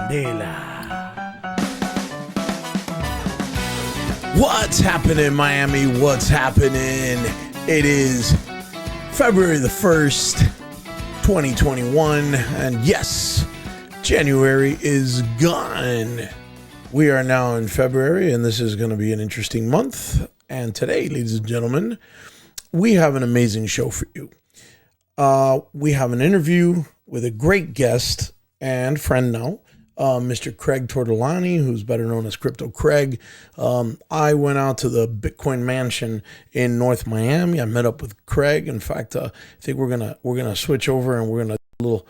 Candela. What's happening, Miami? What's happening? It is February the 1st, 2021. And yes, January is gone. We are now in February, and this is going to be an interesting month. And today, ladies and gentlemen, we have an amazing show for you. We have an interview with a great guest and friend now, Mr. Craig Tortolani, who's better known as Crypto Craig. I went out to the Bitcoin Mansion in North Miami. I met up with Craig. In fact, I think we're gonna switch over and we're gonna do a little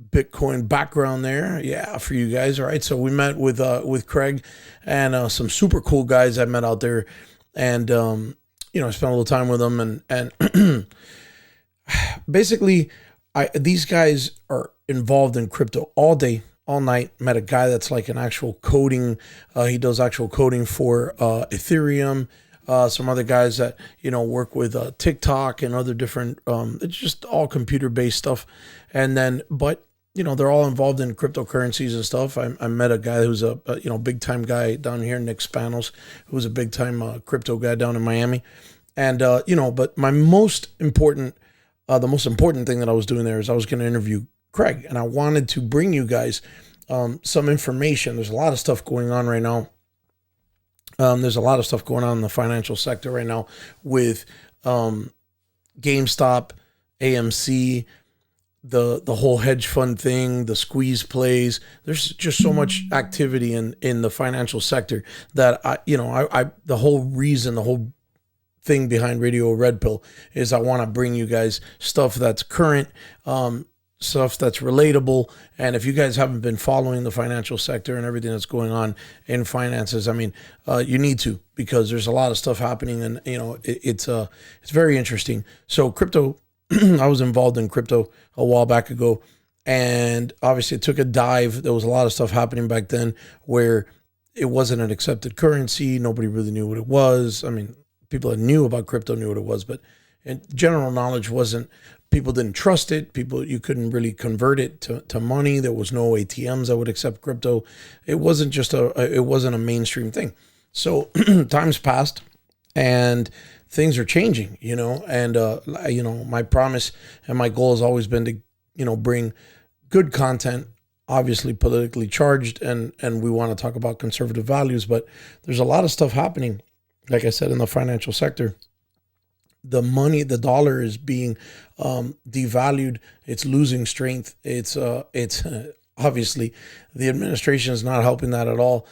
Bitcoin background there, yeah, for you guys. All right, so we met with Craig and some super cool guys I met out there, and I spent a little time with them, and basically, these guys are involved in crypto all day, all night. Met a guy that's like an actual coding. He does actual coding for Ethereum. Some other guys that work with TikTok and other different. It's just all computer-based stuff, and then but. They're all involved in cryptocurrencies and stuff. I met a guy who's a big time guy down here, Nick Spanos, who's a big time crypto guy down in Miami. And, but my most important, the most important thing that I was doing there is I was going to interview Craig, and I wanted to bring you guys some information. There's a lot of stuff going on right now. There's a lot of stuff going on in the financial sector right now with GameStop, AMC, the whole hedge fund thing, the squeeze plays. There's just so much activity in the financial sector that the whole thing behind Radio Red Pill is I want to bring you guys stuff that's current, stuff that's relatable. And if you guys haven't been following the financial sector and everything that's going on in finances, I mean, you need to, because there's a lot of stuff happening, and it's very interesting. So crypto. I was involved in crypto a while back ago, and obviously it took a dive. There was a lot of stuff happening back then where it wasn't an accepted currency. Nobody really knew what it was. I mean, people that knew about crypto knew what it was, but general knowledge wasn't. People didn't trust it. You couldn't really convert it to money. There was no ATMs that would accept crypto. It wasn't a mainstream thing. So times passed, and things are changing, and, my promise and my goal has always been to, bring good content, obviously politically charged, and we want to talk about conservative values, but there's a lot of stuff happening, like I said, in the financial sector. The dollar is being devalued. It's losing strength. It's obviously the administration is not helping that at all.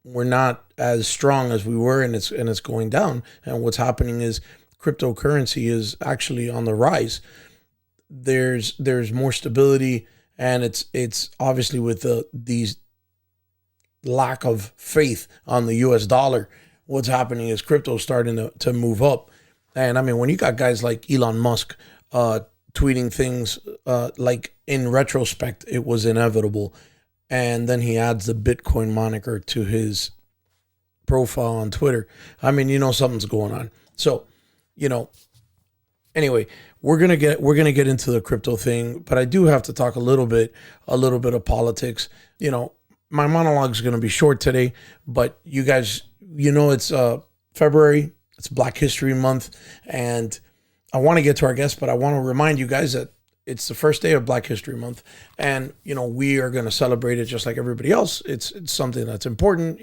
We're not as strong as we were, and it's going down. And what's happening is cryptocurrency is actually on the rise. There's more stability, and it's obviously with these lack of faith on the US dollar. What's happening is crypto starting to move up. And I mean, when you got guys like Elon Musk tweeting things like in retrospect it was inevitable, and then he adds the Bitcoin moniker to his profile on Twitter, I mean, something's going on. So, anyway, we're gonna get into the crypto thing, but I do have to talk a little bit of politics. My monologue is gonna be short today, but you guys, it's February, it's Black History Month, and I want to get to our guest, but I want to remind you guys that it's the first day of Black History Month, and we are going to celebrate it just like everybody else. It's something that's important.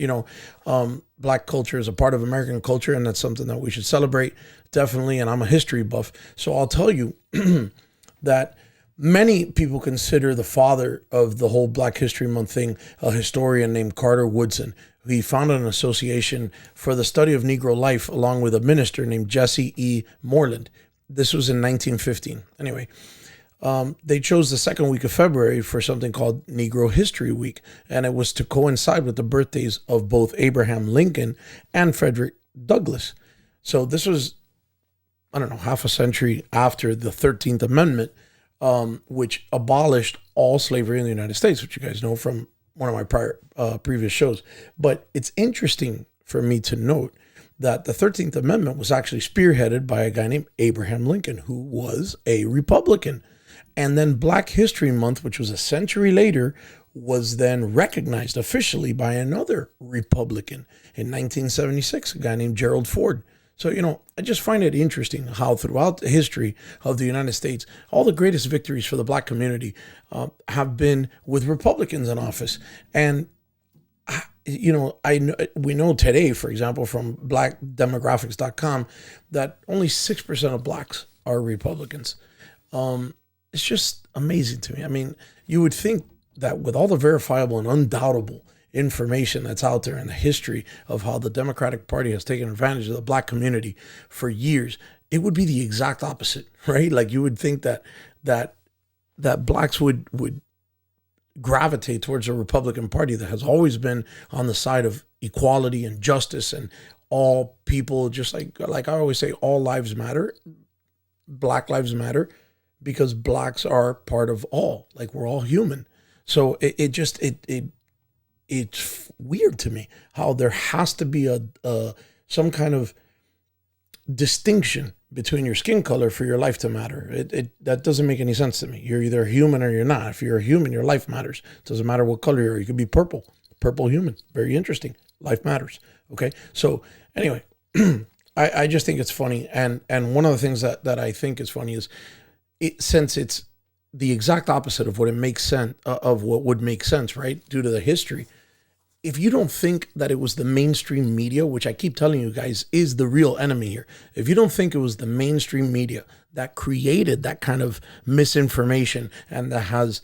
Black culture is a part of American culture, and that's something that we should celebrate, definitely. And I'm a history buff, so I'll tell you that many people consider the father of the whole Black History Month thing a historian named Carter Woodson. He founded an association for the study of Negro life along with a minister named Jesse E. Moreland. This was in 1915. Anyway. They chose the second week of February for something called Negro History Week, and it was to coincide with the birthdays of both Abraham Lincoln and Frederick Douglass. So this was, half a century after the 13th Amendment, which abolished all slavery in the United States, which you guys know from one of my previous shows. But it's interesting for me to note that the 13th Amendment was actually spearheaded by a guy named Abraham Lincoln, who was a Republican. And then Black History Month, which was a century later, was then recognized officially by another Republican in 1976, a guy named Gerald Ford. So, I just find it interesting how throughout the history of the United States, all the greatest victories for the Black community have been with Republicans in office. And we know today, for example, from blackdemographics.com, that only 6% of Blacks are Republicans. It's just amazing to me. I mean, you would think that with all the verifiable and undoubtable information that's out there in the history of how the Democratic Party has taken advantage of the Black community for years, it would be the exact opposite, right? Like you would think that Blacks would gravitate towards a Republican Party that has always been on the side of equality and justice and all people, just like I always say, all lives matter, Black lives matter, because Blacks are part of all, like we're all human. So it's weird to me how there has to be some kind of distinction between your skin color for your life to matter. That doesn't make any sense to me. You're either human or you're not. If you're a human, your life matters. It doesn't matter what color you are. You could be purple human. Very interesting. Life matters. Okay. So anyway, I just think it's funny. And one of the things that I think is funny is since it's the exact opposite of what it makes sense of what would make sense, right? Due to the history. If you don't think that it was the mainstream media, which I keep telling you guys is the real enemy here, if you don't think it was the mainstream media that created that kind of misinformation and that has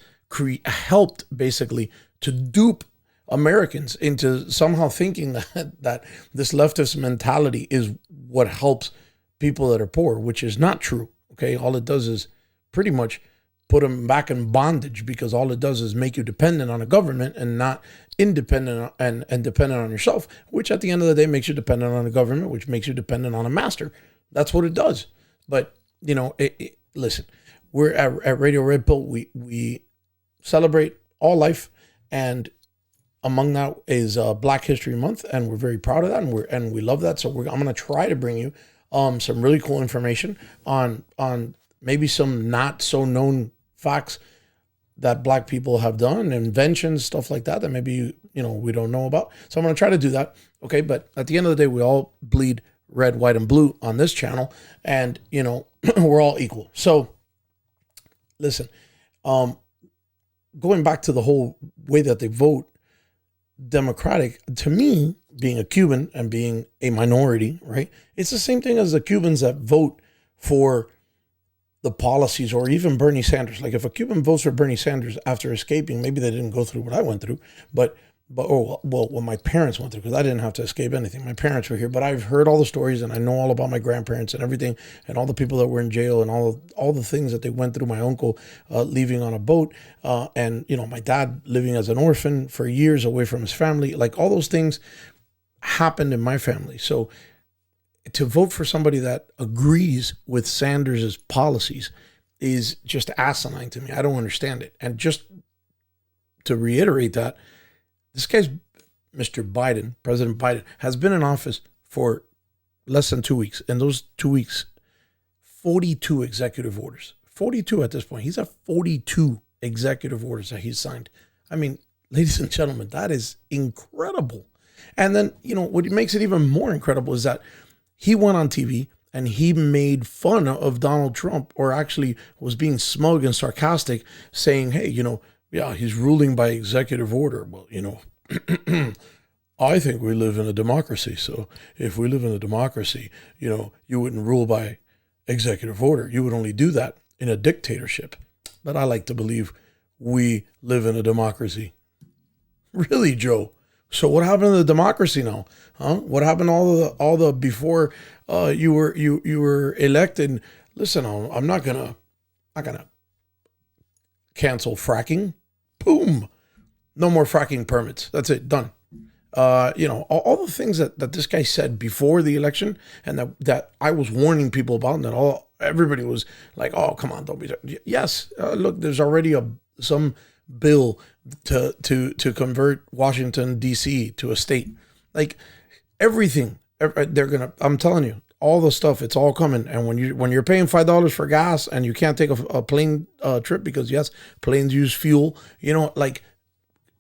helped basically to dupe Americans into somehow thinking that this leftist mentality is what helps people that are poor, which is not true. Okay, all it does is pretty much put them back in bondage, because all it does is make you dependent on a government and not independent and dependent on yourself, which at the end of the day makes you dependent on a government, which makes you dependent on a master. That's what it does. But, listen, we're at Radio Red Pill. We celebrate all life, and among that is Black History Month, and we're very proud of that, and we love that. So I'm going to try to bring you some really cool information on maybe some not so known facts that Black people have done, inventions, stuff like that maybe, we don't know about. So I'm going to try to do that. Okay. But at the end of the day, we all bleed red, white, and blue on this channel. And, we're all equal. So listen, going back to the whole way that they vote Democratic, to me, being a Cuban and being a minority, right? It's the same thing as the Cubans that vote for the policies, or even Bernie Sanders. Like if a Cuban votes for Bernie Sanders after escaping, maybe they didn't go through what I went through, but what my parents went through, because I didn't have to escape anything. My parents were here, but I've heard all the stories and I know all about my grandparents and everything, and all the people that were in jail and all the things that they went through. My uncle leaving on a boat, and my dad living as an orphan for years away from his family. Like all those things happened in my family. So to vote for somebody that agrees with Sanders's policies is just asinine to me. I don't understand it. And just to reiterate that, this guy's Mr. Biden, President Biden, has been in office for less than 2 weeks. In those 2 weeks, 42 executive orders. 42 at this point. He's at 42 executive orders that he's signed. I mean, ladies and gentlemen, that is incredible. And then, what makes it even more incredible is that he went on TV and he made fun of Donald Trump, or actually was being smug and sarcastic, saying, hey, yeah, he's ruling by executive order. Well, I think we live in a democracy. So if we live in a democracy, you wouldn't rule by executive order. You would only do that in a dictatorship. But I like to believe we live in a democracy. Really, Joe? So what happened to the democracy now? Huh? What happened to all the before you were elected? Listen, I'm not gonna cancel fracking. Boom. No more fracking permits. That's it. Done. All the things that this guy said before the election, and that I was warning people about, and that everybody was like, oh, come on, don't be. Yes. Look, there's already some bill to convert Washington, D.C. to a state. Like everything, I'm telling you, all the stuff, it's all coming. And when you're paying $5 for gas and you can't take a plane trip because yes, planes use fuel. Like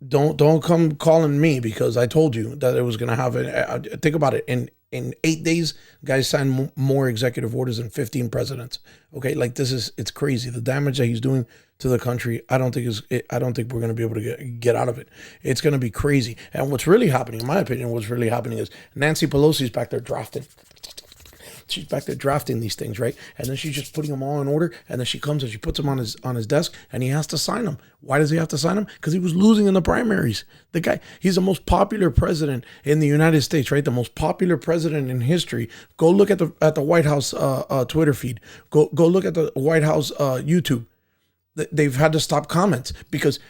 don't come calling me because I told you that it was gonna have it. Think about it. In 8 days, guys signed more executive orders than 15 presidents. Okay, like it's crazy. The damage that he's doing to the country, I don't think we're going to be able to get out of it. It's going to be crazy. And what's really happening, in my opinion, is Nancy Pelosi's back there drafting. She's back there drafting these things, right? And then she's just putting them all in order. And then she comes and she puts them on his desk, and he has to sign them. Why does he have to sign them? Because he was losing in the primaries. The guy, he's the most popular president in the United States, right? The most popular president in history. Go look at the White House Twitter feed. Go look at the White House YouTube. They've had to stop comments because.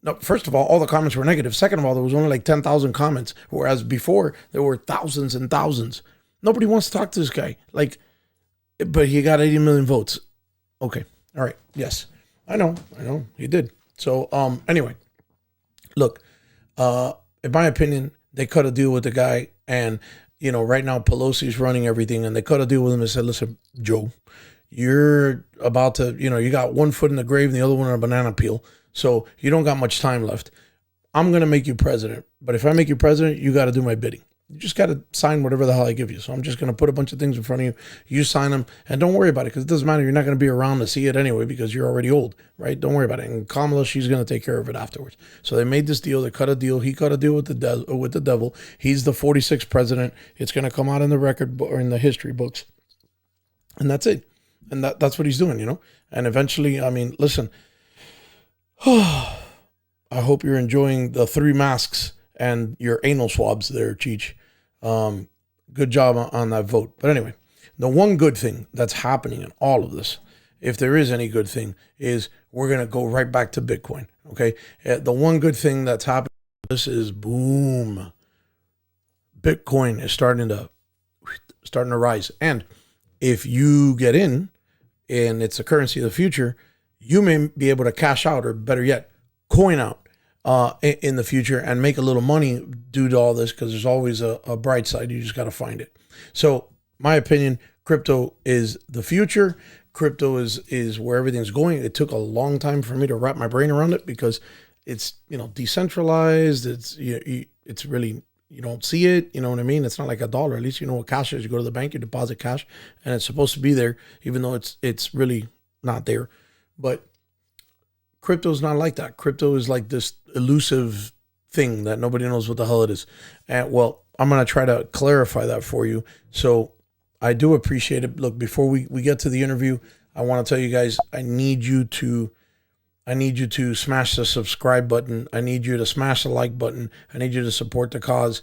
No, first of all the comments were negative. Second of all, there was only like 10,000 comments, whereas before there were thousands and thousands. Nobody wants to talk to this guy. But he got 80 million votes. Okay. All right. Yes. I know. He did. So, anyway, look, in my opinion, they cut a deal with the guy. And, right now Pelosi's running everything. And they cut a deal with him and said, listen, Joe, you're about to, you got one foot in the grave and the other one on a banana peel. So you don't got much time left. I'm going to make you president. But if I make you president, you got to do my bidding. You just got to sign whatever the hell I give you. So I'm just going to put a bunch of things in front of you. You sign them and don't worry about it because it doesn't matter. You're not going to be around to see it anyway because you're already old, right? Don't worry about it. And Kamala, she's going to take care of it afterwards. So they made this deal. They cut a deal. He cut a deal with the devil. He's the 46th president. It's going to come out in the record or in the history books. And that's it. And that's what he's doing, And eventually, I mean, listen, I hope you're enjoying the 3 masks and your anal swabs there, Cheech. Good job on that vote. But anyway, the one good thing that's happening in all of this, if there is any good thing, is we're going to go right back to Bitcoin. Okay. The one good thing that's happening, this is boom. Bitcoin is starting to rise. And if you get in and it's a currency of the future, you may be able to cash out, or better yet, coin out in the future and make a little money due to all this, because there's always a bright side. You just got to find it. So my opinion, crypto is the future. Crypto is where everything's going. It took a long time for me to wrap my brain around it because it's, decentralized. It's really, you don't see it. You know what I mean? It's not like a dollar. At least you know what cash is. You go to the bank, you deposit cash, and it's supposed to be there, even though it's really not there. But crypto is not like that. Crypto is like this elusive thing that nobody knows what the hell it is. And well, I'm going to try to clarify that for you. So I do appreciate it. Look, before we get to the interview, I want to tell you guys, I need you to smash the subscribe button. I need you to smash the like button. I need you to support the cause.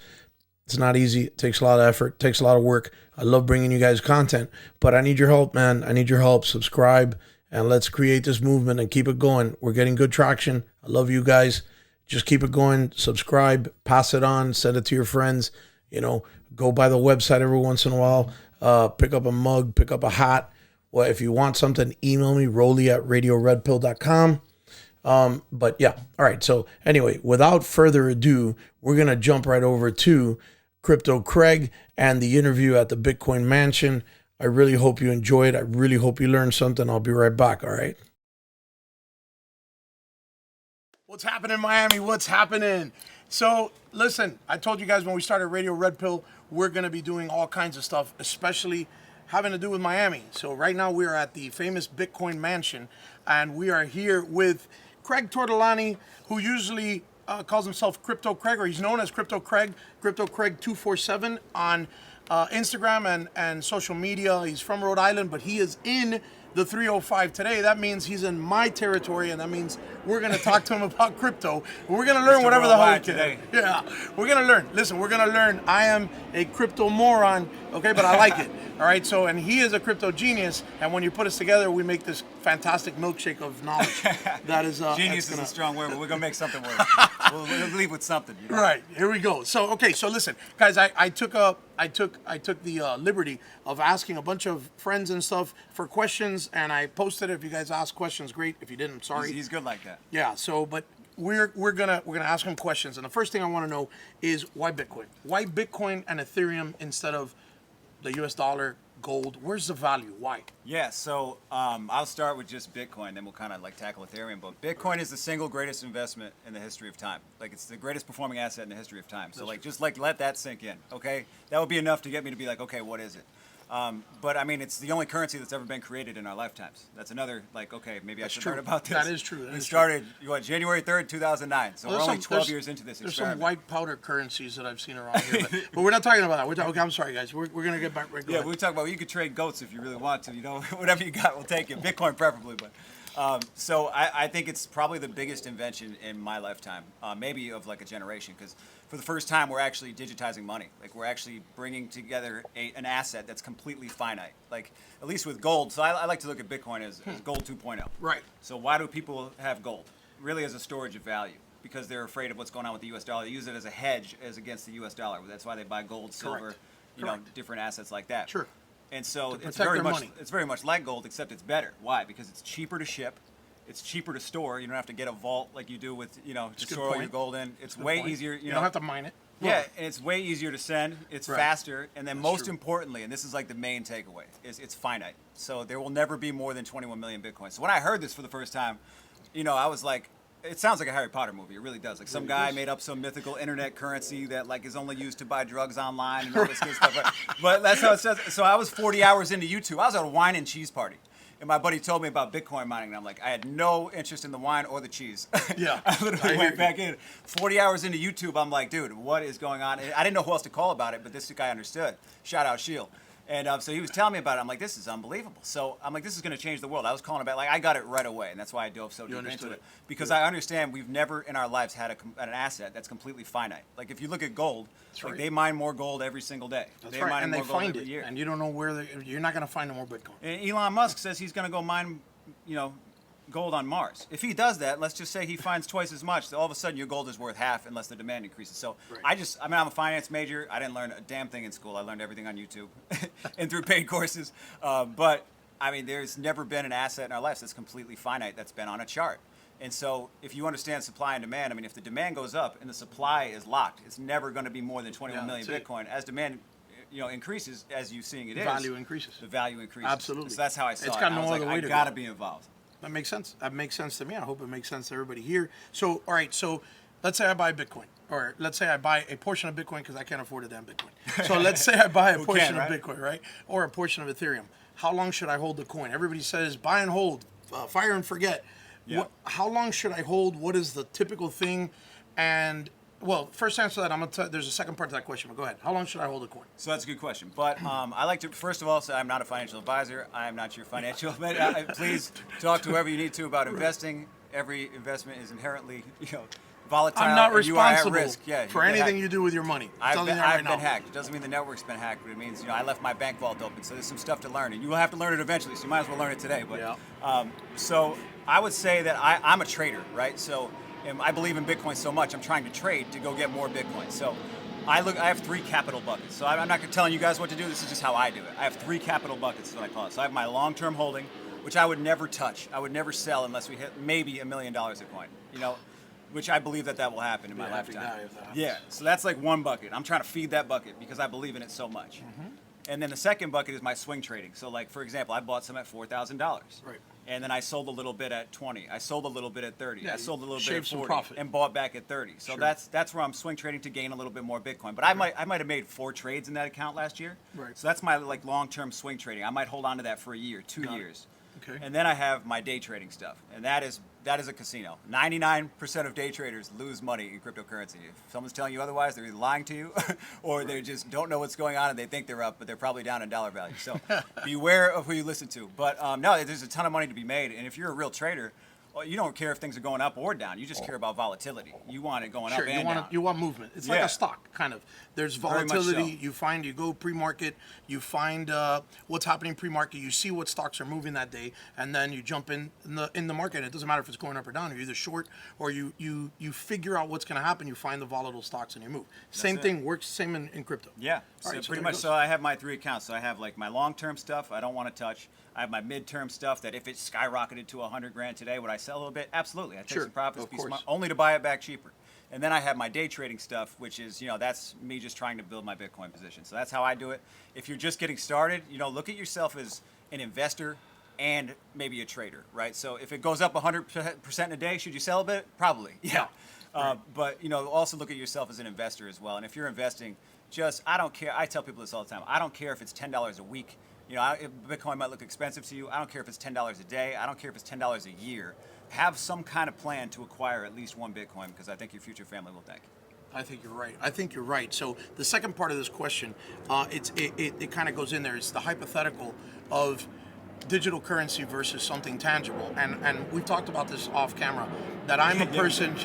It's not easy. It takes a lot of effort. It takes a lot of work. I love bringing you guys content, but I need your help, man. I need your help. Subscribe. And let's create this movement and keep it going. We're getting good traction. I love you guys. Just keep it going. Subscribe, pass it on, send it to your friends. Go by the website every once in a while. Pick up a mug, pick up a hat. Well, if you want something, email me, rolly@radioredpill.com. But yeah, all right. So anyway, without further ado, we're going to jump right over to Crypto Craig and the interview at the Bitcoin Mansion. I really hope you enjoy it. I really hope you learned something. I'll be right back, all right? What's happening, Miami? What's happening? So, listen, I told you guys when we started Radio Red Pill, we're going to be doing all kinds of stuff, especially having to do with Miami. So right now we are at the famous Bitcoin Mansion, and we are here with Craig Tortolani, who usually calls himself Crypto Craig, or he's known as Crypto Craig 247 on Instagram and social media. He's from Rhode Island, but he is in the 305 today. That means he's in my territory, and that means we're going to talk to him about crypto. We're going to learn whatever the hell we can. Today. Yeah, we're going to learn. Listen, we're going to learn. I am a crypto moron, okay, but I like it. All right, so, and he is a crypto genius, and when you put us together, we make this fantastic milkshake of knowledge. That is genius is a strong word, but we're gonna make something work. we'll leave with something. Right, here we go. So, okay, so listen, guys, I took the liberty of asking a bunch of friends and stuff for questions, and I posted it. If you guys ask questions, great. If you didn't, I'm sorry. He's good like that. Yeah. So, but we're gonna ask him questions, and the first thing I want to know is why Bitcoin? Why Bitcoin and Ethereum instead of the U.S. dollar, gold. Where's the value? Why? Yeah, so I'll start with just Bitcoin, then we'll kind of like tackle Ethereum. But Bitcoin is the single greatest investment in the history of time. Like it's the greatest performing asset in the history of time. So like just like let that sink in, okay? That would be enough to get me to be like, okay, what is it? But I mean, it's the only currency that's ever been created in our lifetimes. That's another like, okay, maybe I should learn about this. That is true. We started January 3rd, 2009. So we're only 12 years into this There's experiment. some white powder currencies that I've seen around here, but we're not talking about that. Okay, I'm sorry, guys. We're gonna get back. Yeah, we talk about you could trade goats if you really want to. You know, whatever you got, we'll take it. Bitcoin preferably, but. So I think it's probably the biggest invention in my lifetime, maybe of like a generation, because for the first time we're actually digitizing money. Like we're actually bringing together an asset that's completely finite. Like at least with gold. So I like to look at Bitcoin as gold 2.0. Right. So why do people have gold? Really as a storage of value. Because they're afraid of what's going on with the U.S. dollar. They use it as a hedge as against the U.S. dollar. That's why they buy gold, silver, you know, different assets like that. Sure. And so it's very much like gold, except it's better. Why? Because it's cheaper to ship, it's cheaper to store. You don't have to get a vault like you do with to store all your gold in. It's way easier. You don't have to mine it. Yeah, and it's way easier to send. It's faster, and then most importantly, and this is like the main takeaway, is it's finite. So there will never be more than 21 million Bitcoins. So when I heard this for the first time, I was like. It sounds like a Harry Potter movie. It really does. Like some guy made up some mythical internet currency that like is only used to buy drugs online and all this good stuff. But that's how it says. So I was 40 hours into YouTube. I was at a wine and cheese party. And my buddy told me about Bitcoin mining, and I'm like, I had no interest in the wine or the cheese. Yeah. I literally went back in. 40 hours into YouTube, I'm like, dude, what is going on? And I didn't know who else to call about it, but this guy understood. Shout out Shield. And so he was telling me about it. I'm like, this is unbelievable. So I'm like, this is going to change the world. I was calling about like I got it right away, and that's why I dove so deep into it. Because I understand we've never in our lives had an asset that's completely finite. Like if you look at gold, like they mine more gold every single day. That's right, and they find it, and you don't know where you're not going to find no more Bitcoin. And Elon Musk says he's going to go mine, gold on Mars. If he does that, let's just say he finds twice as much. All of a sudden, your gold is worth half unless the demand increases. So I'm a finance major. I didn't learn a damn thing in school. I learned everything on YouTube and through paid courses. But I mean, there's never been an asset in our lives that's completely finite that's been on a chart. And so if you understand supply and demand, I mean, if the demand goes up and the supply is locked, it's never going to be more than 21 million Bitcoin. As demand increases, as you're seeing the value increases. The value increases. Absolutely. So that's how I saw it. It's got no other way to go. I got to be involved. That makes sense. That makes sense to me. I hope it makes sense to everybody here. So, all right. So, let's say I buy Bitcoin, or let's say I buy a portion of Bitcoin because I can't afford a damn Bitcoin. So, let's say I buy a portion of Bitcoin, right, or a portion of Ethereum. How long should I hold the coin? Everybody says buy and hold, fire and forget. Yeah. How long should I hold? What is the typical thing? And well, first answer that I'm gonna. There's a second part to that question, but go ahead. How long should I hold a coin? So that's a good question. But I like to first of all say I'm not a financial advisor. I am not your financial. Please talk to whoever you need to about investing. Every investment is inherently volatile. I'm not responsible you are at risk. for anything you do with your money. I've been hacked. It doesn't mean the network's been hacked, but it means I left my bank vault open. So there's some stuff to learn, and you will have to learn it eventually. So you might as well learn it today. But so I would say that I'm a trader, right? So. And I believe in Bitcoin so much, I'm trying to trade to go get more Bitcoin. So I have 3 capital buckets. So I'm not telling you guys what to do. This is just how I do it. I have 3 capital buckets, is what I call it. So I have my long-term holding, which I would never touch. I would never sell unless we hit maybe $1 million a coin. Which I believe that will happen in my lifetime. Yeah. So that's like one bucket. I'm trying to feed that bucket because I believe in it so much. Mm-hmm. And then the second bucket is my swing trading. So like for example, I bought some at $4,000. Right. And then I sold a little bit at 20. I sold a little bit at 30. I sold a little bit at 40 and bought back at 30. So that's where I'm swing trading to gain a little bit more Bitcoin. But I might have made 4 trades in that account last year. Right. So that's my like long-term swing trading. I might hold on to that for a year, 2 years. Okay. And then I have my day trading stuff. And that is a casino. 99% of day traders lose money in cryptocurrency. If someone's telling you otherwise, they're either lying to you or they just don't know what's going on and they think they're up, but they're probably down in dollar value. So beware of who you listen to. But no, there's a ton of money to be made. And if you're a real trader, you don't care if things are going up or down. You just care about volatility. You want it going up and down. You want movement. It's like a stock, kind of. There's volatility. So. You go pre-market. You find what's happening pre-market. You see what stocks are moving that day, and then you jump in the market. And it doesn't matter if it's going up or down. You're either short or you figure out what's going to happen. You find the volatile stocks and you move. Same thing works. Same in crypto. Yeah. So pretty much. So I have my 3 accounts. So I have like my long-term stuff. I don't want to touch. I have my midterm stuff that if it skyrocketed to $100,000 today, would I sell a little bit? Absolutely. I take some profits, only to buy it back cheaper. And then I have my day trading stuff, which is, that's me just trying to build my Bitcoin position. So that's how I do it. If you're just getting started, look at yourself as an investor and maybe a trader, right? So if it goes up 100% in a day, should you sell a bit? Probably, yeah. Right. But also look at yourself as an investor as well. And if you're investing, I don't care. I tell people this all the time. I don't care if it's $10 a week. If Bitcoin might look expensive to you. I don't care if it's $10 a day. I don't care if it's $10 a year. Have some kind of plan to acquire at least one Bitcoin, because I think your future family will thank you. I think you're right. So the second part of this question, it kind of goes in there. It's the hypothetical of digital currency versus something tangible, and we've talked about this off camera. That I'm a person.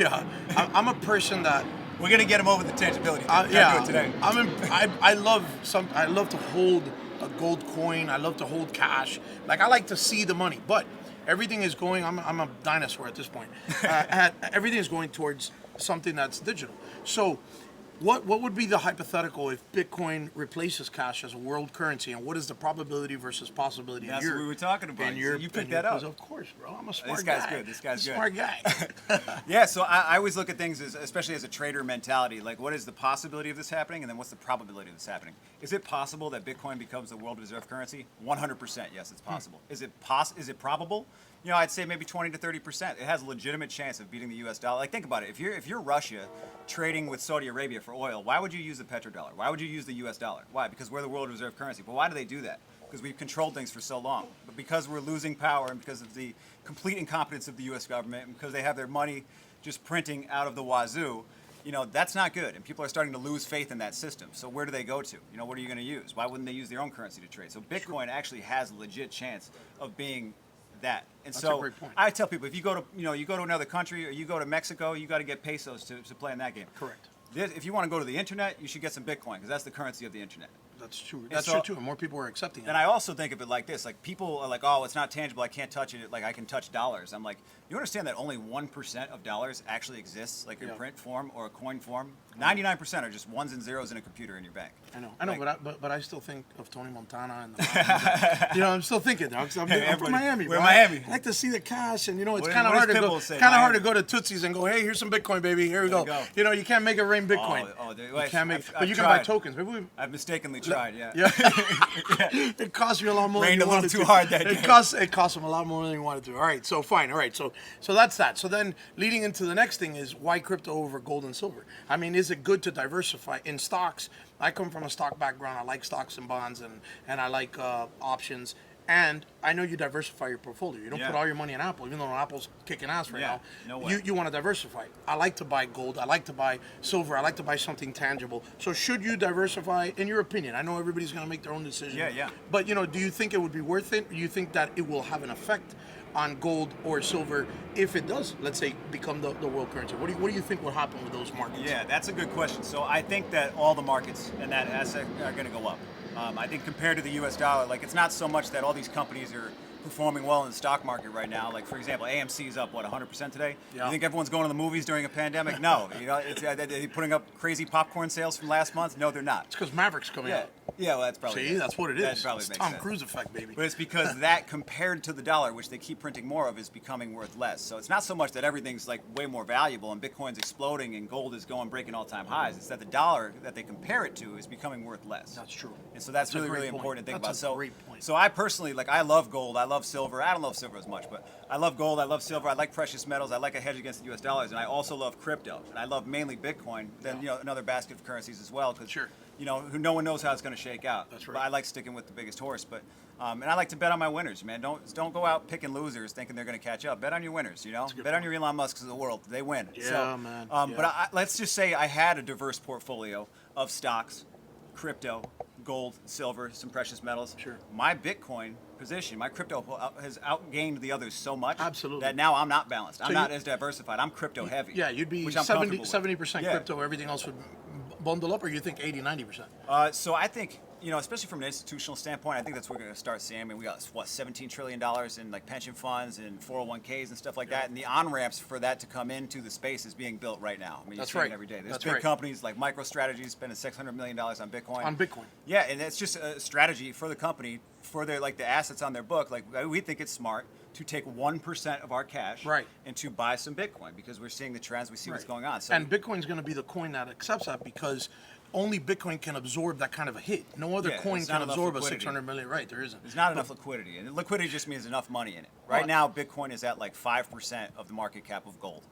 I'm a person that we're gonna get him over the tangibility. Do it today. I love to hold a gold coin. I love to hold cash. Like, I like to see the money, but everything is going. I'm a dinosaur at this point. Everything is going towards something that's digital. So, what would be the hypothetical if Bitcoin replaces cash as a world currency, and what is the probability versus possibility? That's what we were talking about. So you picked that up. Of course, bro. I'm a smart guy. This guy's good. Smart guy. Yeah. So I always look at things especially as a trader mentality. Like, what is the possibility of this happening, and then what's the probability of this happening? Is it possible that Bitcoin becomes the world reserve currency? 100%. Yes, it's possible. Is it probable? I'd say maybe 20 to 30%. It has a legitimate chance of beating the U.S. dollar. Like, think about it. If you're Russia trading with Saudi Arabia for oil, why would you use the petrodollar? Why would you use the U.S. dollar? Why? Because we're the world reserve currency. But why do they do that? Because we've controlled things for so long. But because we're losing power, and because of the complete incompetence of the U.S. government, and because they have their money just printing out of the wazoo, that's not good. And people are starting to lose faith in that system. So where do they go to? What are you going to use? Why wouldn't they use their own currency to trade? So Bitcoin actually has a legit chance of being that. And That's so a great point. I tell people, if you go to another country, or you go to Mexico, you got to get pesos to play in that game. Correct. If you want to go to the internet, you should get some Bitcoin, because that's the currency of the internet. That's true. That's true too. And more people are accepting it. And I also think of it like this: like, people are like, "Oh, it's not tangible. I can't touch it. Like, I can touch dollars." I'm like, you understand that only 1% of dollars actually exists, like in print form or a coin form? 99% are just ones and zeros in a computer in your bank. I know, but I still think of Tony Montana and the I'm still thinking. I'm from Miami. We're Miami. I like to see the cash, and it's kind of hard to go to Tootsie's and go, "Hey, here's some Bitcoin, baby. Here we go." You can't make it rain Bitcoin. You can't make, but you can buy tokens. Maybe I've mistakenly tried. Yeah. It costs you a lot more. Rained a little too hard that day. It costs them a lot more than you wanted to. All right, so fine. All right, so that's that. So then, leading into the next thing is, why crypto over gold and silver? I mean, is it good to diversify in stocks? I come from a stock background. I like stocks and bonds, and I like options. And I know you diversify your portfolio. You don't put all your money in Apple, even though Apple's kicking ass right now. No way. You want to diversify. I like to buy gold. I like to buy silver. I like to buy something tangible. So should you diversify, in your opinion? I know everybody's going to make their own decision. Yeah. But, do you think it would be worth it? Do you think that it will have an effect on gold or silver if it does, let's say, become the world currency? What do you think will happen with those markets? Yeah, that's a good question. So I think that all the markets in that asset are going to go up. I think compared to the U.S. dollar, like, it's not so much that all these companies are performing well in the stock market right now. Like, for example, AMC is up, 100% today? Yeah. You think everyone's going to the movies during a pandemic? No. They're putting up crazy popcorn sales from last month? No, they're not. It's because Maverick's coming out. Yeah, well, that's probably See, that's what it is. That probably it's makes Tom sense. Cruise effect, baby. But it's because that, compared to the dollar, which they keep printing more of, is becoming worth less. So it's not so much that everything's like way more valuable and Bitcoin's exploding and gold is breaking all-time highs. It's that the dollar that they compare it to is becoming worth less. That's true. And so that's really important to think about. That's a great point. So I personally, I love gold. I love silver. I don't love silver as much, but I love gold. I love silver. I like precious metals. I like a hedge against the U.S. dollars. And I also love crypto. And I love mainly Bitcoin, then another basket of currencies as well. Because no one knows how it's going to shake out. That's right. But I like sticking with the biggest horse. But and I like to bet on my winners, man. Don't go out picking losers thinking they're going to catch up. Bet on your winners. Bet on your Elon Musks of the world. They win. Yeah, man. But let's just say I had a diverse portfolio of stocks, crypto, gold, silver, some precious metals. Sure. My Bitcoin position, my crypto has outgained the others so much that now I'm not balanced. I'm not as diversified. I'm crypto heavy. Yeah, you'd be 70% crypto. Everything else would bundle up, or you think 80, 90%? So I think, especially from an institutional standpoint, I think that's what we're going to start seeing. I mean, we got, $17 trillion in pension funds and 401ks and stuff like that. And the on-ramps for that to come into the space is being built right now. I mean, that's you're seeing right. it every day. There's big companies like MicroStrategy spending $600 million on Bitcoin. On Bitcoin. Yeah, and it's just a strategy for the company, for their the assets on their book. We think it's smart to take 1% of our cash Right. and to buy some Bitcoin because we're seeing the trends, we see what's going on. So And Bitcoin's going to be the coin that accepts that because only Bitcoin can absorb that kind of a hit. No other coin there's not can enough absorb a liquidity. 600 million. Right, there isn't. there's not enough liquidity, and liquidity just means enough money in it. Right Well, now, Bitcoin is at like 5% of the market cap of gold.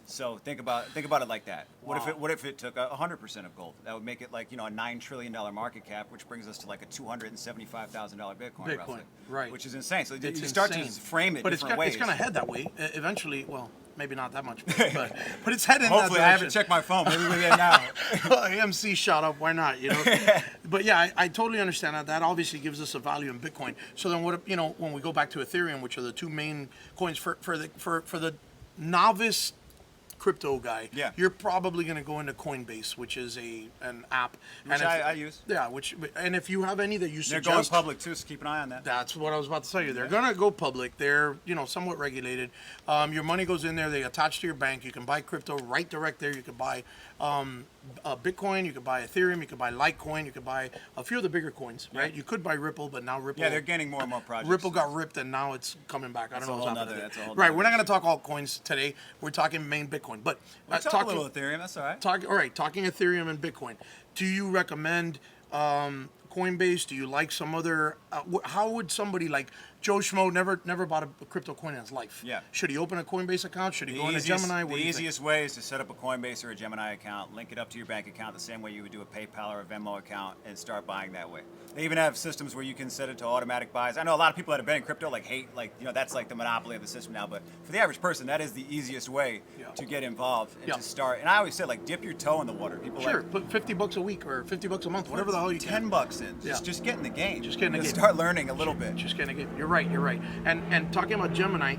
So think about it like that. What if it took 100% of gold? That would make it like a $9 trillion market cap, which brings us to like a $275,000 Bitcoin, roughly, right? Which is insane. So It's you start insane. to frame it but different ways. it's going to head that way eventually. Well, maybe not that much, but it's heading Hopefully, that I direction. haven't checked my phone. Maybe we're there now. AMC shot up. Why not? But yeah, I totally understand that. That obviously gives us a value in Bitcoin. So then, when we go back to Ethereum, which are the two main coins for the novice crypto guy, you're probably going to go into Coinbase, which is an app, Which I use. Yeah, and if you have any that you They're suggest, going public too, so keep an eye on that. that's what I was about to tell you. They're gonna go public. They're somewhat regulated. Your money goes in there. They attach to your bank. You can buy crypto right direct there. You can buy Bitcoin. You can buy Ethereum. You can buy Litecoin. You can buy a few of the bigger coins. Right. You could buy Ripple, but now Ripple. Yeah, they're getting more and more projects. Ripple got ripped and now it's coming back. I don't know what's happening. That's a whole Right. nother We're not gonna talk altcoins today. We're talking main Bitcoin. But talk a little Ethereum. That's all right. All right, talking Ethereum and Bitcoin. Do you recommend Coinbase? Do you like some other? How would somebody like Joe Schmo never bought a crypto coin in his life? Yeah. Should he open a Coinbase account? Should he go into Gemini? The easiest way is to set up a Coinbase or a Gemini account, link it up to your bank account the same way you would do a PayPal or a Venmo account, and start buying that way. They even have systems where you can set it to automatic buys. I know a lot of people that have been in crypto hate that's like the monopoly of the system now. But for the average person, that is the easiest way to get involved and to start. And I always say dip your toe in the water. People put $50 a week or $50 a month, whatever the hell you can. $10 in. Just get in the game. Just get in the game. Start learning a little bit. Just getting the game. You're right. And talking about Gemini,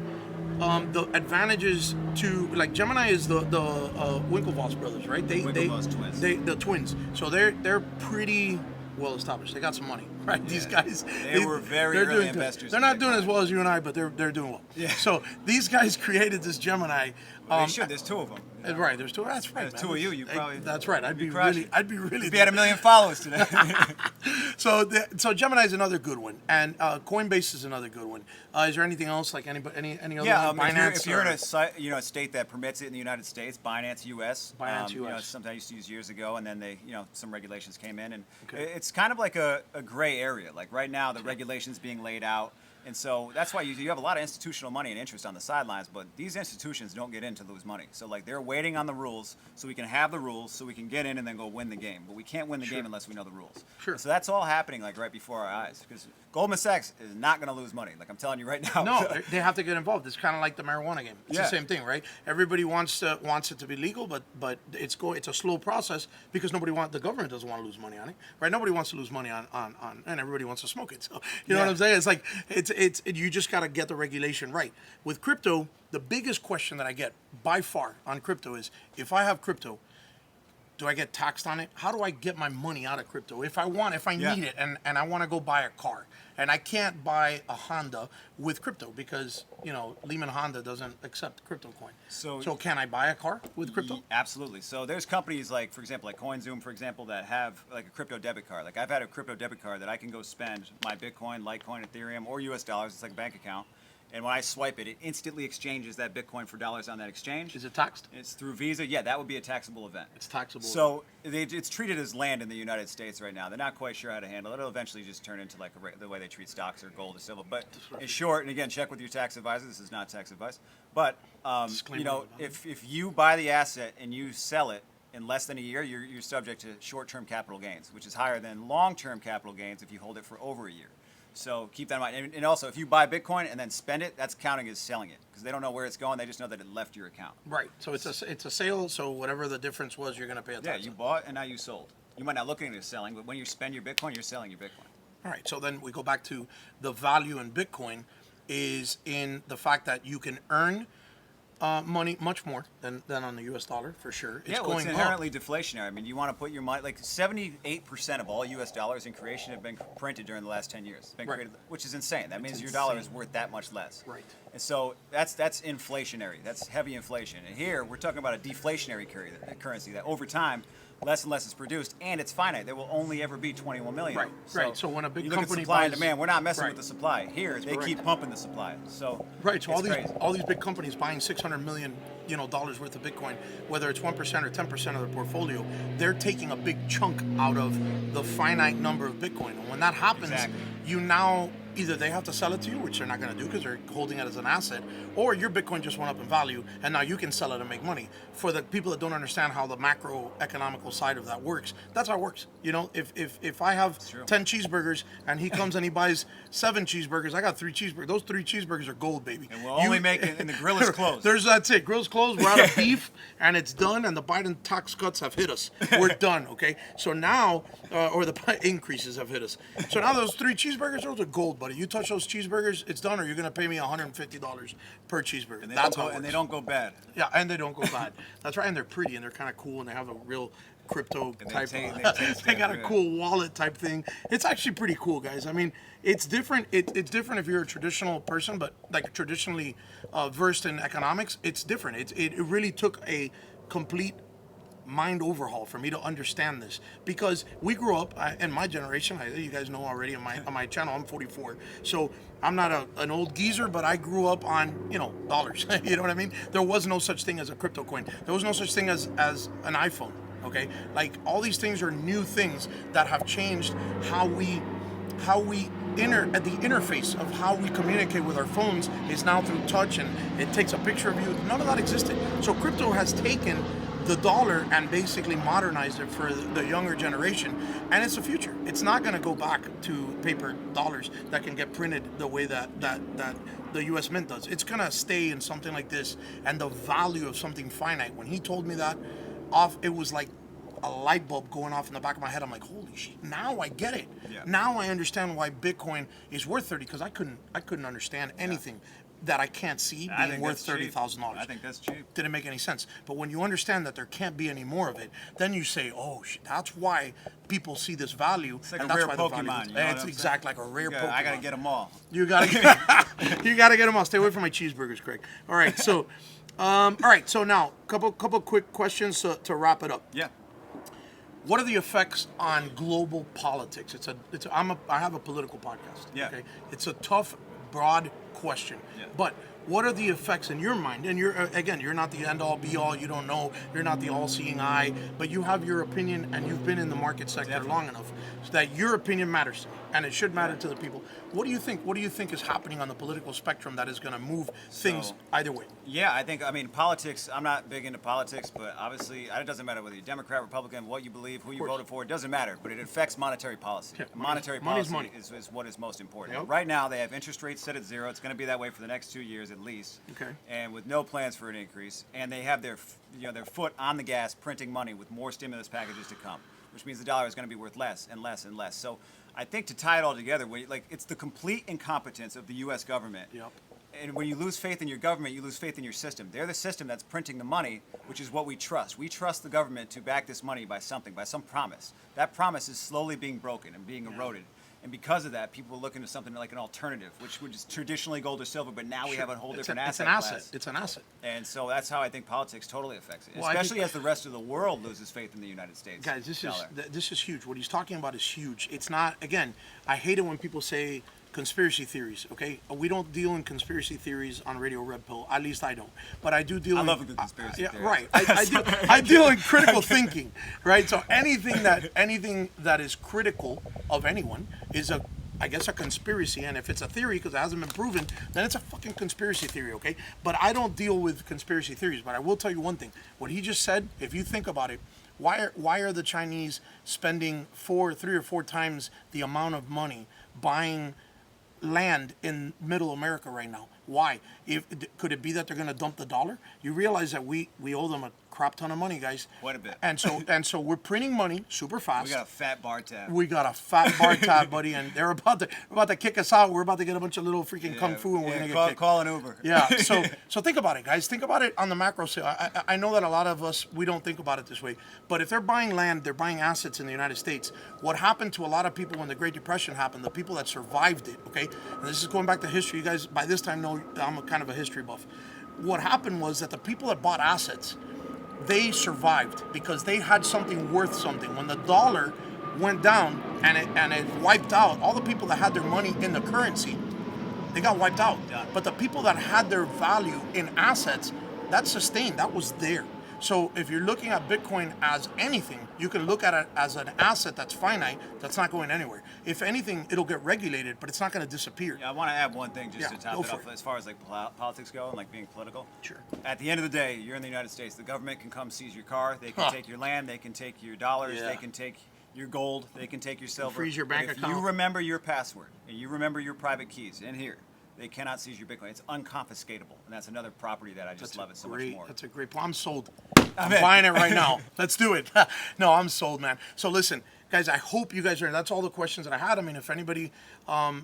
the advantages to Gemini is the Winklevoss brothers, right? Winklevoss twins. The twins. So they're pretty well established. They got some money, right? Yeah. These guys. They were very early investors. They're not doing as well as you and I, but they're doing well. Yeah. So these guys created this Gemini. They should. There's two of them. Right. There's two. That's right. There's two of you. You probably. That's right. I'd be crushing. really. If you had 1 million followers today. So Gemini is another good one, and Coinbase is another good one. Is there anything else any other? Binance. If you're in a state that permits it in the United States, Binance US. Binance US. It's something I used to use years ago, and then some regulations came in, and it's kind of like a gray area. Like right now, the regulations being laid out. And so that's why you have a lot of institutional money and interest on the sidelines, but these institutions don't get in to lose money. So they're waiting on the rules so we can have the rules so we can get in and then go win the game. But we can't win the game unless we know the rules. Sure. So that's all happening right before our eyes because Goldman Sachs is not going to lose money. I'm telling you right now. No, they have to get involved. It's kind of like the marijuana game. It's the same thing, right? Everybody wants it to be legal, but it's a slow process because the government doesn't want to lose money on it, right? Nobody wants to lose money on and everybody wants to smoke it. So you know what I'm saying? It's like you just got to get the regulation right. With crypto, the biggest question that I get by far on crypto is if I have crypto, do I get taxed on it? How do I get my money out of crypto? If I need it and I want to go buy a car and I can't buy a Honda with crypto because, Lehman Honda doesn't accept crypto coin. So can I buy a car with crypto? Absolutely. So there's companies for example, like CoinZoom, for example, that have a crypto debit card. I've had a crypto debit card that I can go spend my Bitcoin, Litecoin, Ethereum, or US dollars. It's like a bank account. And when I swipe it, it instantly exchanges that Bitcoin for dollars on that exchange. Is it taxed? It's through Visa. Yeah, that would be a taxable event. It's taxable. So it's treated as land in the United States right now. They're not quite sure how to handle it. It'll eventually just turn into the way they treat stocks or gold or silver. But in short, and again, check with your tax advisor. This is not tax advice. But if you buy the asset and you sell it in less than a year, you're subject to short-term capital gains, which is higher than long-term capital gains if you hold it for over a year. So keep that in mind. And also, if you buy Bitcoin and then spend it, that's counting as selling it because they don't know where it's going. They just know that it left your account. Right. So it's a sale. So whatever the difference was, you're going to pay a tax. Yeah, you bought and now you sold. You might not look at it as selling, but when you spend your Bitcoin, you're selling your Bitcoin. All right. So then we go back to the value in Bitcoin is in the fact that you can earn money much more than on the U.S. dollar for sure. It's inherently deflationary. I mean, you want to put your money 78% of all U.S. dollars in creation have been printed during the last 10 years. It's been created, which is insane. That means your dollar is worth that much less. Right. And so that's inflationary. That's heavy inflation. And here we're talking about a deflationary currency that over time less and less is produced, and it's finite. There will only ever be 21 million. Right, right. So when a big you look at company supply and buys- demand, we're not messing Right. with the supply. Here, they correct. keep pumping the supply. So Right, so it's crazy. all these big companies buying $600 million, dollars worth of Bitcoin, whether it's 1% or 10% of their portfolio, they're taking a big chunk out of the finite number of Bitcoin. And when that happens, Exactly. you now either they have to sell it to you, which they're not going to do because they're holding it as an asset, or your Bitcoin just went up in value and now you can sell it and make money. For the people that don't understand how the macroeconomical side of that works, that's how it works. If I have 10 cheeseburgers and he comes and he buys 7 cheeseburgers, I got 3 cheeseburgers. Those 3 cheeseburgers are gold, baby. And we'll only make it, and the grill is closed. That's it. Grill's closed. We're out of beef, and it's done. And the Biden tax cuts have hit us. We're done. Okay. So now, or the increases have hit us. So now those 3 cheeseburgers, those are gold, buddy. You touch those cheeseburgers, it's done, or you're gonna pay me $150 per cheeseburger. And they That's don't how go, it and they works. don't go bad. Yeah, and they don't go bad. That's right. And they're pretty, and they're kind of cool, and they have a real crypto And they type. taste They got a good. cool wallet type thing. It's actually pretty cool, guys. I mean, it's different. It's different if you're a traditional person, but like traditionally versed in economics, it's different. It really took a complete mind overhaul for me to understand this, because we grew up in my generation. You guys know already on my channel, I'm 44, so I'm not an old geezer, but I grew up on dollars. You know what I mean? There was no such thing as a crypto coin. There was no such thing as an iPhone. Okay, like all these things are new things that have changed how we at the interface of how we communicate with our phones is now through touch, and it takes a picture of you. None of that existed. So crypto has taken the dollar and basically modernized it for the younger generation, and it's the future. It's not going to go back to paper dollars that can get printed the way that the U.S. Mint does. It's going to stay in something like this, and the value of something finite. When he told me that, it was like a light bulb going off in the back of my head. I'm like, holy shit! Now I get it. Yeah. Now I understand why Bitcoin is worth 30, because I couldn't understand anything that I can't see I being think worth that's cheap. $30,000. I think that's cheap. Didn't make any sense. But when you understand that there can't be any more of it, then you say, oh, that's why people see this value. It's like and a that's rare why the value Pokemon. is- You know what it's I'm exactly saying? like a rare Yeah, Pokemon. I gotta get them all. You gotta get them all. Stay away from my cheeseburgers, Craig. All right, so, So now, couple quick questions to wrap it up. Yeah. What are the effects on global politics? I have a political podcast. Yeah. Okay. It's a tough, broad question. Yeah. But what are the effects in your mind? And you're not the end all be all. You don't know. You're not the all seeing eye. But you have your opinion, and you've been in the market sector Definitely. long enough so that your opinion matters to you, and it should matter to the people. What do you think? What do you think is happening on the political spectrum that is going to move things either way? Yeah, I mean, politics, I'm not big into politics, but obviously it doesn't matter whether you're Democrat, Republican, what you believe, who you voted for, it doesn't matter, but it affects monetary policy. Yeah, Monetary money's policy money. is what is most important. Yep. Right now, they have interest rates set at 0. It's going to be that way for the next 2 years at least. Okay. And with no plans for an increase, and they have their foot on the gas, printing money with more stimulus packages to come, which means the dollar is going to be worth less and less and less. So I think to tie it all together, it's the complete incompetence of the U.S. government. Yep. And when you lose faith in your government, you lose faith in your system. They're the system that's printing the money, which is what we trust. We trust the government to back this money by something, by some promise. That promise is slowly being broken and being eroded. And because of that, people are looking to something like an alternative, which would just traditionally gold or silver, but now we have a whole different asset class. It's an asset. And so that's how I think politics totally affects it, Well, I especially think- as the rest of the world loses faith in the United States. Guys, this dollar. is huge. What he's talking about is huge. It's not, again, I hate it when people say conspiracy theories, okay? We don't deal in conspiracy theories on Radio Red Pill. At least I don't. But I do deal I in... love a good conspiracy theory. Right. I deal in critical thinking, right? So anything that is critical of anyone is I guess a conspiracy, and if it's a theory because it hasn't been proven, then it's a fucking conspiracy theory, okay? But I don't deal with conspiracy theories. But I will tell you one thing: what he just said, if you think about it, why are the Chinese spending 3 or 4 times the amount of money buying land in Middle America right now? Why? Could it be that they're going to dump the dollar? You realize that we owe them a crap ton of money, guys. Quite a bit. And so we're printing money super fast. We got a fat bar tab. We got a fat bar tab, buddy, and they're about to kick us out. We're about to get a bunch of little freaking kung fu, and we're gonna get kicked. Call an Uber. Yeah. So think about it, guys. Think about it on the macro scale. I know that a lot of us, we don't think about it this way, but if they're buying land, they're buying assets in the United States. What happened to a lot of people when the Great Depression happened? The people that survived it. Okay. And this is going back to history. You guys, by this time, know I'm kind of a history buff. What happened was that the people that bought assets they survived because they had something worth something. When the dollar went down and it wiped out, all the people that had their money in the currency, they got wiped out. Yeah. But the people that had their value in assets, that sustained, that was there. So if you're looking at Bitcoin as anything, you can look at it as an asset that's finite, that's not going anywhere. If anything, it'll get regulated, but it's not going to disappear. Yeah, I want to add one thing just Yeah, to top go it for off it. as far as like politics go and like being political. Sure. At the end of the day, you're in the United States. The government can come seize your car. They can take your land. They can take your dollars. Yeah. They can take your gold. They can take your silver. freeze your But bank if account. you remember your password and you remember your private keys in here, they cannot seize your Bitcoin. It's unconfiscatable, and that's another property that I just love it so much more. That's a great point. I'm sold. I'm in. buying it right now. Let's do it. No, I'm sold, man. So listen, guys, I hope you guys are. That's all the questions that I had. I mean, if anybody,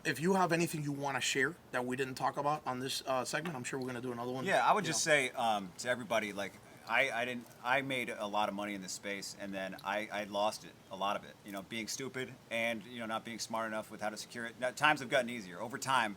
if you have anything you want to share that we didn't talk about on this segment, I'm sure we're gonna do another one. Yeah, I would just say to everybody, like I made a lot of money in this space, and then I lost it, a lot of it. You know, being stupid and not being smart enough with how to secure it. Now, times have gotten easier over time.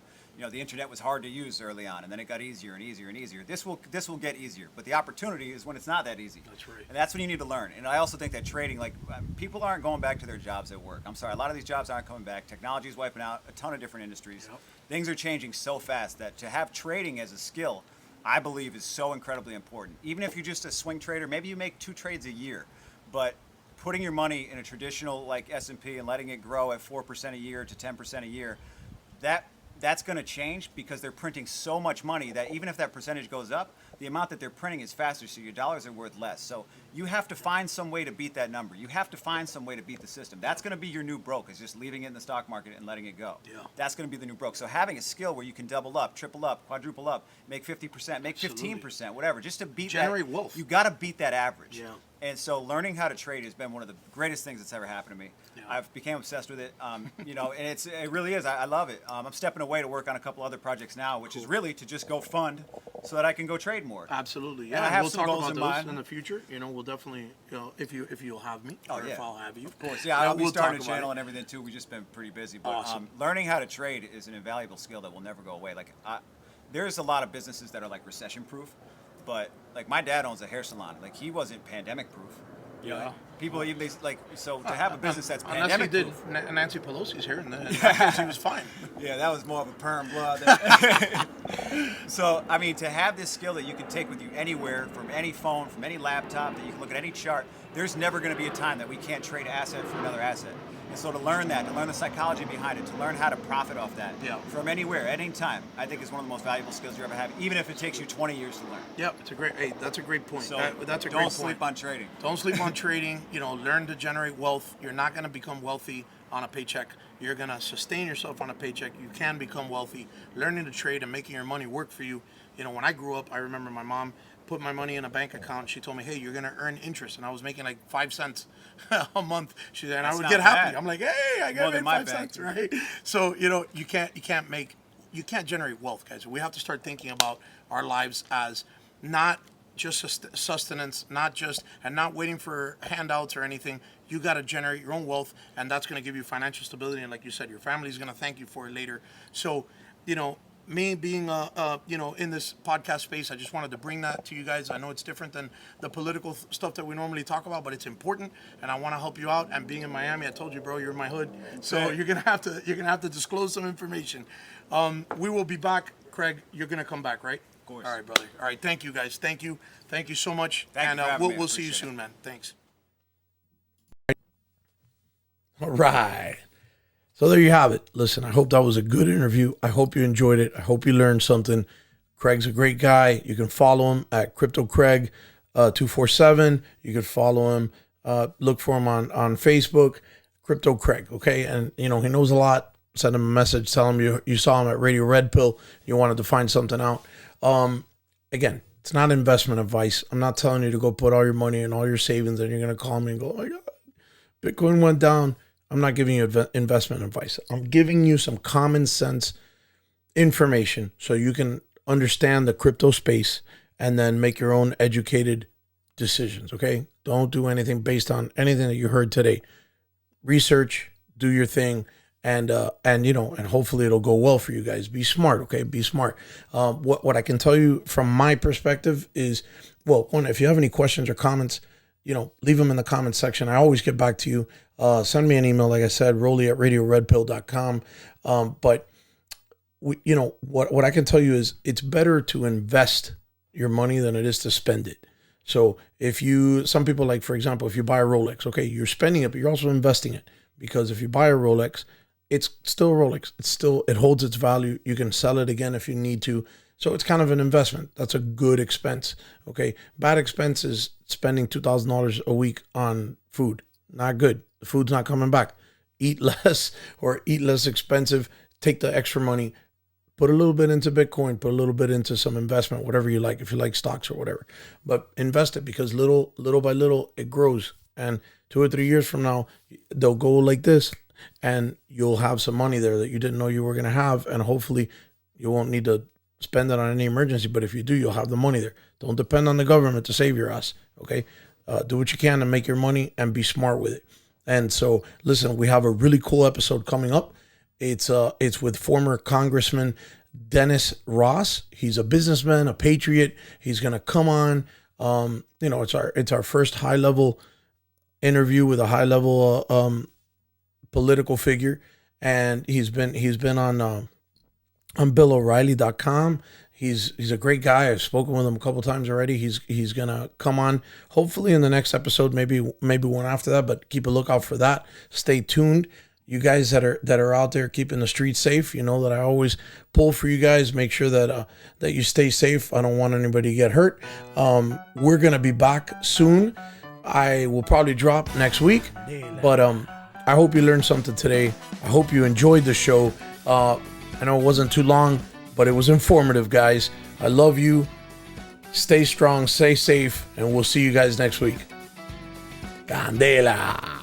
The internet was hard to use early on, and then it got easier and easier and easier. This will get easier, but the opportunity is when it's not that easy. That's right. And that's when you need to learn. And I also think that trading, like people aren't going back to their jobs at work. I'm sorry, a lot of these jobs aren't coming back. Technology is wiping out a ton of different industries. Yep. Things are changing so fast that to have trading as a skill, I believe, is so incredibly important. Even if you're just a swing trader, maybe you make 2 trades a year, but putting your money in a traditional like S&P and letting it grow at 4% a year to 10% a year, that's going to change because they're printing so much money that even if that percentage goes up, the amount that they're printing is faster, so your dollars are worth less. So you have to find some way to beat that number. You have to find some way to beat the system. That's going to be your new broke, is just leaving it in the stock market and letting it go. Yeah. That's going to be the new broke. So having a skill where you can double up, triple up, quadruple up, make 50%, make Absolutely. 15%, whatever, just to beat Generate that. wealth. You got to beat that average. Yeah. And so learning how to trade has been one of the greatest things that's ever happened to me. Yeah. I've become obsessed with it, and it really is. I love it. I'm stepping away to work on a couple other projects now, which is really to just go fund so that I can go trade more. Absolutely, And I yeah. have We'll some talk goals about in those mind. in the future. We'll definitely, if you'll have me, Oh, or yeah. if I'll have you. Of course, yeah, I'll be we'll starting a talk about channel it. and everything too. We've just been pretty busy, but Awesome. Learning how to trade is an invaluable skill that will never go away. Like, there's a lot of businesses that are like recession-proof, but like my dad owns a hair salon. Like he wasn't pandemic-proof. Yeah. People even so to have a business that's Unless he pandemic-proof. did Nancy Pelosi's hair, and then he was fine. Yeah, that was more of a perm blood. So, I mean, to have this skill that you can take with you anywhere, from any phone, from any laptop, that you can look at any chart, there's never going to be a time that we can't trade asset for another asset. And so to learn that, to learn the psychology behind it, to learn how to profit off that from anywhere, at any time, I think is one of the most valuable skills you ever have, even if it takes you 20 years to learn. Yep, that's a great point. So That's a great point. don't sleep on trading. Don't sleep on trading. Learn to generate wealth. You're not going to become wealthy on a paycheck. You're going to sustain yourself on a paycheck. You can become wealthy. Learning to trade and making your money work for you. When I grew up, I remember my mom put my money in a bank account. She told me, hey, you're going to earn interest. And I was making like 5 cents a month. She said, and I would get happy. I'm like, hey, I got 5 cents, right? So, you can't generate wealth, guys. We have to start thinking about our lives as not just sustenance, and not waiting for handouts or anything. You got to generate your own wealth, and that's going to give you financial stability. And like you said, your family's going to thank you for it later. So, me being in this podcast space, I just wanted to bring that to you guys. I know it's different than the political stuff that we normally talk about, but it's important, and I want to help you out. And being in Miami, I told you, bro, you're in my hood, so you're gonna have to disclose some information. We will be back, Craig. You're gonna come back, right? Of course. All right, brother. All right, thank you, guys. Thank you so much. Thank you for having me. I We'll see you appreciate soon, it. man. Thanks. All right. So there you have it. Listen, I hope that was a good interview. I hope you enjoyed it. I hope you learned something. Craig's a great guy. You can follow him at CryptoCraig 247. You can follow him. Look for him on Facebook, Crypto Craig. Okay, and he knows a lot. Send him a message. Tell him you saw him at Radio Red Pill. You wanted to find something out. Again, it's not investment advice. I'm not telling you to go put all your money and all your savings, and you're gonna call me and go, oh my God, Bitcoin went down. I'm not giving you investment advice. I'm giving you some common sense information so you can understand the crypto space and then make your own educated decisions, okay? Don't do anything based on anything that you heard today. Research, do your thing, and and hopefully it'll go well for you guys. Be smart, okay? Be smart. What I can tell you from my perspective is, well, one, if you have any questions or comments, leave them in the comments section. I always get back to you. Send me an email, like I said, Rolly@RadioRedPill.com. But what I can tell you is it's better to invest your money than it is to spend it. So some people, like, for example, if you buy a Rolex, okay, you're spending it, but you're also investing it, because if you buy a Rolex, it's still a Rolex. It holds its value. You can sell it again if you need to. So it's kind of an investment. That's a good expense. Okay. Bad expense is spending $2,000 a week on food. Not good. The food's not coming back. Eat less, or eat less expensive. Take the extra money, put a little bit into Bitcoin, put a little bit into some investment, whatever you like, if you like stocks or whatever. But invest it, because little by little it grows. And 2 or 3 years from now, they'll go like this, and you'll have some money there that you didn't know you were going to have. And hopefully you won't need to spend it on any emergency. But if you do, you'll have the money there. Don't depend on the government to save your ass. Okay. Do what you can to make your money and be smart with it. And so, listen, we have a really cool episode coming up. It's with former Congressman Dennis Ross. He's a businessman, a patriot. He's going to come on. It's our first high level interview with a high level political figure, and he's been on BillO'Reilly.com. He's a great guy. I've spoken with him a couple times already. He's gonna come on hopefully in the next episode, maybe one after that. But keep a lookout for that. Stay tuned. You guys that are out there keeping the streets safe, you know that I always pull for you guys. Make sure that you stay safe. I don't want anybody to get hurt. We're gonna be back soon. I will probably drop next week, but I hope you learned something today. I hope you enjoyed the show. I know it wasn't too long, but it was informative, guys. I love you. Stay strong, stay safe, and we'll see you guys next week. Candela.